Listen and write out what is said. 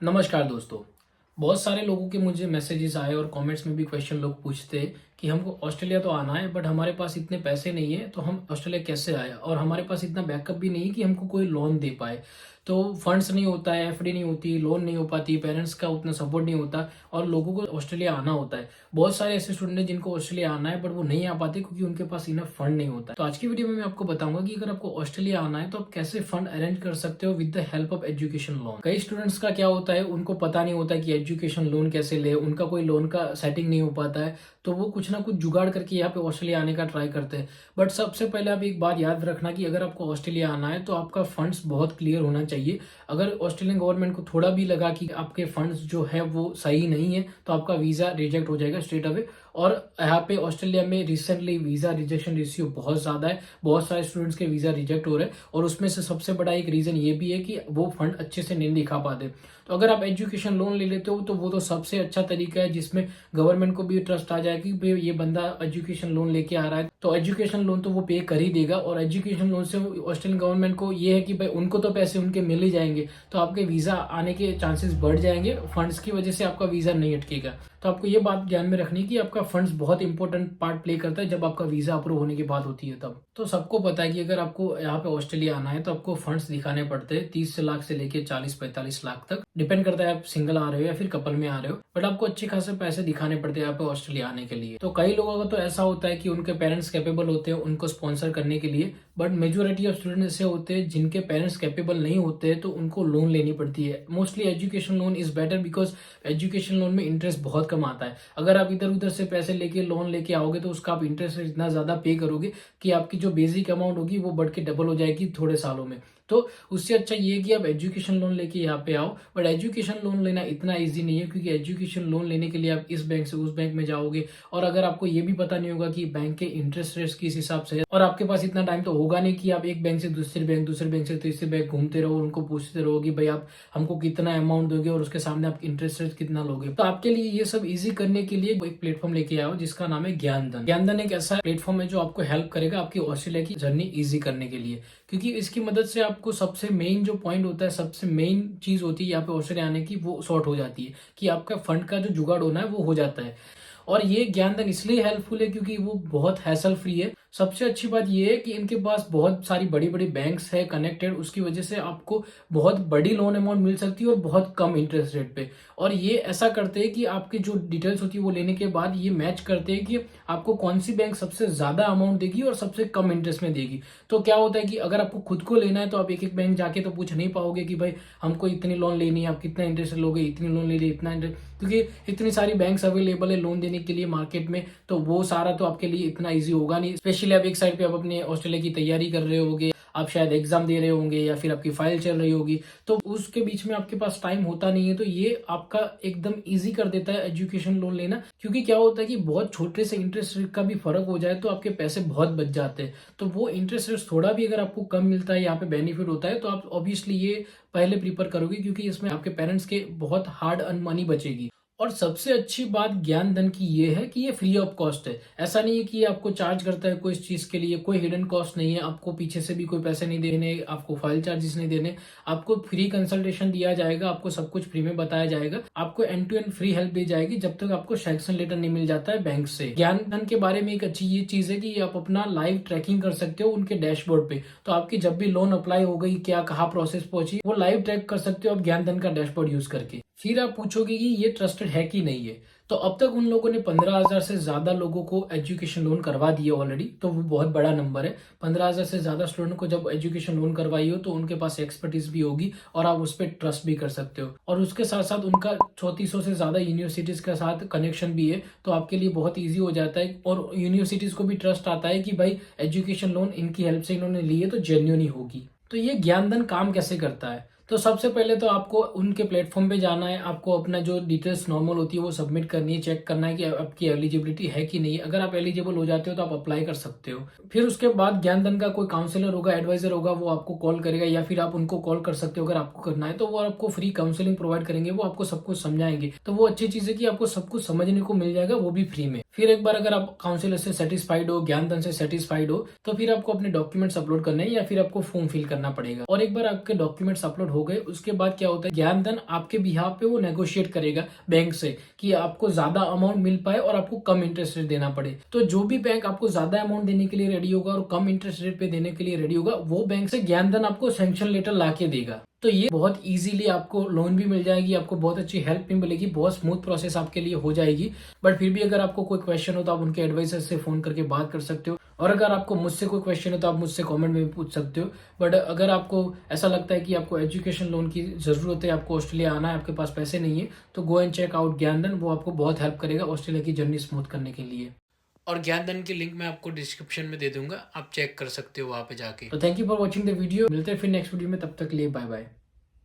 नमस्कार दोस्तों। बहुत सारे लोगों के मुझे मैसेजेस आए और कमेंट्स में भी क्वेश्चन लोग पूछते हैं कि हमको ऑस्ट्रेलिया तो आना है बट हमारे पास इतने पैसे नहीं है तो हम ऑस्ट्रेलिया कैसे आए, और हमारे पास इतना बैकअप भी नहीं है कि हमको कोई लोन दे पाए। तो फंड्स नहीं होता है, एफडी नहीं होती, लोन नहीं हो पाती, पेरेंट्स का उतना सपोर्ट नहीं होता और लोगों को ऑस्ट्रेलिया आना होता है। बहुत सारे ऐसे स्टूडेंट हैं जिनको ऑस्ट्रेलिया आना है बट वो नहीं आ पाते क्योंकि उनके पास इनफ फंड नहीं होता है। तो आज की वीडियो में मैं आपको बताऊंगा कि अगर आपको ऑस्ट्रेलिया आना है तो आप कैसे फंड अरेंज कर सकते हो with the help of education loan. कई स्टूडेंट्स का क्या होता है, उनको पता नहीं होता कि एजुकेशन लोन कैसे ले, उनका कोई लोन का सेटिंग नहीं हो पाता है तो वो कुछ ना कुछ जुगाड़ करके यहाँ पे ऑस्ट्रेलिया आने का ट्राई करते हैं। बट सबसे पहले आप एक बात याद रखना कि अगर आपको ऑस्ट्रेलिया आना है तो आपका फंड्स बहुत क्लियर होना चाहिए। अगर ऑस्ट्रेलियन गवर्नमेंट को थोड़ा भी लगा कि आपके फंड्स जो है वो सही नहीं है तो आपका वीजा रिजेक्ट हो जाएगा स्ट्रेट अवे। और यहाँ पे ऑस्ट्रेलिया में रिसेंटली वीजा रिजेक्शन रेशियो बहुत ज्यादा है, बहुत सारे स्टूडेंट्स के वीजा रिजेक्ट हो रहे हैं और उसमें से सबसे बड़ा एक रीजन ये भी है कि वो फंड अच्छे से नहीं दिखा पाते। तो अगर आप एजुकेशन लोन ले लेते हो तो वो तो सबसे अच्छा तरीका है जिसमें गवर्नमेंट को भी ट्रस्ट आ जाए कि भाई ये बंदा एजुकेशन लोन लेके आ रहा है तो एजुकेशन लोन तो वो पे कर ही देगा। और एजुकेशन लोन से ऑस्ट्रेलियन गवर्नमेंट को ये है कि भाई उनको तो पैसे उनके मिल ही जाएंगे तो आपके वीजा आने के चांसेस बढ़ जाएंगे, फंड्स की वजह से आपका वीजा नहीं अटकेगा। तो आपको ये बात ध्यान में रखनी है कि आपका फंड्स बहुत इंपॉर्टेंट पार्ट प्ले करता है जब आपका वीजा अप्रूव होने की बात होती है तब। तो सबको पता है कि अगर आपको यहाँ पे ऑस्ट्रेलिया आना है तो आपको फंड्स दिखाने पड़ते हैं 30 लाख से लेके 40-45 लाख तक, डिपेंड करता है आप सिंगल आ रहे हो या फिर कपल में आ रहे हो। बट आपको अच्छे खासे पैसे दिखाने पड़ते हैं यहाँ पे ऑस्ट्रेलिया आने के लिए। तो कई लोगों का तो ऐसा होता है कि उनके पेरेंट्स कैपेबल होते हैं उनको स्पॉन्सर करने के लिए, बट मेजोरिटी ऑफ स्टूडेंट ऐसे होते हैं जिनके पेरेंट्स कैपेबल नहीं होते हैं तो उनको लोन लेनी पड़ती है। Mostly education loan is better because education loan में इंटरेस्ट बहुत कम आता है। अगर आप इधर उधर से पैसे लेके लोन लेके आओगे तो उसका आप इंटरेस्ट इतना ज्यादा पे करोगे कि आपकी जो बेसिक अमाउंट होगी वो बढ़ के डबल हो जाएगी थोड़े सालों में। तो उससे अच्छा ये है कि आप एजुकेशन लोन लेके यहाँ पे आओ। बट एजुकेशन लोन लेना इतना इजी नहीं है क्योंकि एजुकेशन लोन लेने के लिए आप इस बैंक से उस बैंक में जाओगे और अगर आपको ये भी पता नहीं होगा कि बैंक के इंटरेस्ट रेट्स किस हिसाब से है और आपके पास इतना टाइम तो होगा नहीं कि आप एक बैंक से दूसरे बैंक से तीसरे बैंक घूमते रहो, उनको पूछते रहो कि भाई आप हमको कितना अमाउंट दोगे और उसके सामने आप इंटरेस्ट रेट कितना लोगे। तो आपके लिए ये सब इजी करने के लिए एक प्लेटफॉर्म लेके आओ जिसका नाम है ज्ञानधन। ज्ञानधन एक ऐसा प्लेटफॉर्म है जो आपको हेल्प करेगा आपकी ऑस्ट्रेलिया की जर्नी इजी करने के लिए, क्योंकि इसकी मदद से आपको सबसे मेन जो पॉइंट होता है, सबसे मेन चीज होती है यहाँ पे ऑस्ट्रेलिया आने की, वो सॉर्ट हो जाती है कि आपका फंड का जो जुगाड़ होना है वो हो जाता है। और ये ज्ञानधन इसलिए हेल्पफुल है क्योंकि वो बहुत हैसल फ्री है। सबसे अच्छी बात ये है कि इनके पास बहुत सारी बड़ी बड़ी बैंक्स है कनेक्टेड, उसकी वजह से आपको बहुत बड़ी लोन अमाउंट मिल सकती है और बहुत कम इंटरेस्ट रेट पे। और ये ऐसा करते हैं कि आपकी जो डिटेल्स होती है वो लेने के बाद ये मैच करते हैं कि आपको कौन सी बैंक सबसे ज्यादा अमाउंट देगी और सबसे कम इंटरेस्ट में देगी। तो क्या होता है कि अगर आपको खुद को लेना है तो आप एक एक बैंक जाके तो पूछ नहीं पाओगे कि भाई हमको इतनी लोन लेनी है, आप कितना इंटरेस्ट लोगे, इतनी लोन ले ली, इतना इंटरेस्ट, क्योंकि इतनी सारी बैंक्स अवेलेबल है लोन देने के लिए मार्केट में। तो वो सारा तो आपके लिए इतना इजी होगा नहीं, स्पेशली आप एक साइड पे आप अपने ऑस्ट्रेलिया की तैयारी कर रहे होगे, आप शायद एग्जाम दे रहे होंगे या फिर आपकी फाइल चल रही होगी, तो उसके बीच में आपके पास टाइम होता नहीं है। तो ये आपका एकदम इजी कर देता है एजुकेशन लोन लेना, क्योंकि क्या होता है कि बहुत छोटे से इंटरेस्ट रेट का भी फर्क हो जाए तो आपके पैसे बहुत बच जाते हैं। तो वो इंटरेस्ट रेट थोड़ा भी अगर आपको कम मिलता है, यहाँ पे बेनिफिट होता है, तो आप ऑब्वियसली ये पहले प्रीफर करोगे क्योंकि इसमें आपके पेरेंट्स के बहुत हार्ड अर्न मनी बचेगी। और सबसे अच्छी बात ज्ञान धन की ये है कि ये फ्री ऑफ कॉस्ट है। ऐसा नहीं है कि ये आपको चार्ज करता है कोई इस चीज के लिए, कोई हिडन कॉस्ट नहीं है, आपको पीछे से भी कोई पैसे नहीं देने, आपको फाइल चार्जेस नहीं देने, आपको फ्री कंसल्टेशन दिया जाएगा, आपको सब कुछ फ्री में बताया जाएगा, आपको end to end free help दी जाएगी जब तक आपको सैंक्शन लेटर नहीं मिल जाता है बैंक से। ज्ञान धन के बारे में एक अच्छी ये चीज है कि आप अपना लाइव ट्रैकिंग कर सकते हो उनके डैशबोर्ड पे। तो आपकी जब भी लोन अप्लाई हो गई, क्या कहाँ प्रोसेस पहुंची, वो लाइव ट्रैक कर सकते हो आप ज्ञान धन का डैशबोर्ड यूज करके। फिर आप पूछोगे कि ये ट्रस्टेड है कि नहीं है। तो अब तक उन लोगों ने 15,000 से ज्यादा लोगों को एजुकेशन लोन करवा दिए ऑलरेडी, तो वो बहुत बड़ा नंबर है। 15,000 से ज्यादा स्टूडेंट को जब एजुकेशन लोन करवाई हो तो उनके पास एक्सपर्टीज भी होगी और आप उस पर ट्रस्ट भी कर सकते हो। और उसके साथ साथ उनका 3400 से ज्यादा यूनिवर्सिटीज के साथ कनेक्शन भी है, तो आपके लिए बहुत ईजी हो जाता है। और यूनिवर्सिटीज को भी ट्रस्ट आता है कि भाई एजुकेशन लोन इनकी हेल्प से इन्होंने ली है तो जेन्युइन ही होगी। तो ये ज्ञानधन काम कैसे करता है? तो सबसे पहले तो आपको उनके प्लेटफॉर्म पे जाना है, आपको अपना जो डिटेल्स नॉर्मल होती है वो सबमिट करनी है, चेक करना है कि आपकी एलिजिबिलिटी है कि नहीं। अगर आप एलिजिबल हो जाते हो तो आप अप्लाई कर सकते हो। फिर उसके बाद ज्ञानधन का कोई काउंसलर होगा, एडवाइजर होगा, वो आपको कॉल करेगा या फिर आप उनको कॉल कर सकते हो अगर आपको करना है तो। वो आपको फ्री काउंसलिंग प्रोवाइड करेंगे, वो आपको सब कुछ समझाएंगे। तो वो अच्छी चीज है कि आपको सब कुछ समझने को मिल जाएगा, वो भी फ्री में। फिर एक बार अगर आप काउंसलर से सेटिस्फाइड हो, ज्ञानधन से सेटिस्फाइड हो, तो फिर आपको अपने डॉक्यूमेंट्स अपलोड करने हैं या फिर आपको फॉर्म फिल करना पड़ेगा। और एक बार आपके डॉक्यूमेंट्स अपलोड हो गए, उसके बाद क्या होता है, ज्ञानधन आपके बिहाफ पे वो नेगोशिएट करेगा बैंक से कि आपको ज्यादा अमाउंट मिल पाए और आपको कम इंटरेस्ट रेट देना पड़े। तो जो भी बैंक आपको ज्यादा अमाउंट देने के लिए रेडी होगा और कम इंटरेस्ट रेट पे देने के लिए रेडी होगा, वो बैंक से ज्ञानधन आपको सैंक्शन लेटर ला के देगा। तो ये बहुत इजीली आपको लोन भी मिल जाएगी, आपको बहुत अच्छी हेल्प भी मिलेगी, बहुत स्मूथ प्रोसेस आपके लिए हो जाएगी। बट फिर भी अगर आपको कोई क्वेश्चन हो तो आप उनके एडवाइजर से फोन करके बात कर सकते हो, और अगर आपको मुझसे कोई क्वेश्चन है तो आप मुझसे कमेंट में भी पूछ सकते हो। बट अगर आपको ऐसा लगता है कि आपको एजुकेशन लोन की जरूरत है, आपको ऑस्ट्रेलिया आना है, आपके पास पैसे नहीं है, तो go and check out Gyandhan, वो आपको बहुत हेल्प करेगा ऑस्ट्रेलिया की जर्नी स्मूथ करने के लिए। और ज्ञानधन की लिंक मैं आपको डिस्क्रिप्शन में दे दूंगा, आप चेक कर सकते हो वहां पे जाके। तो thank you for watching the video, मिलते हैं फिर नेक्स्ट वीडियो में, तब तक लिए बाय बाय।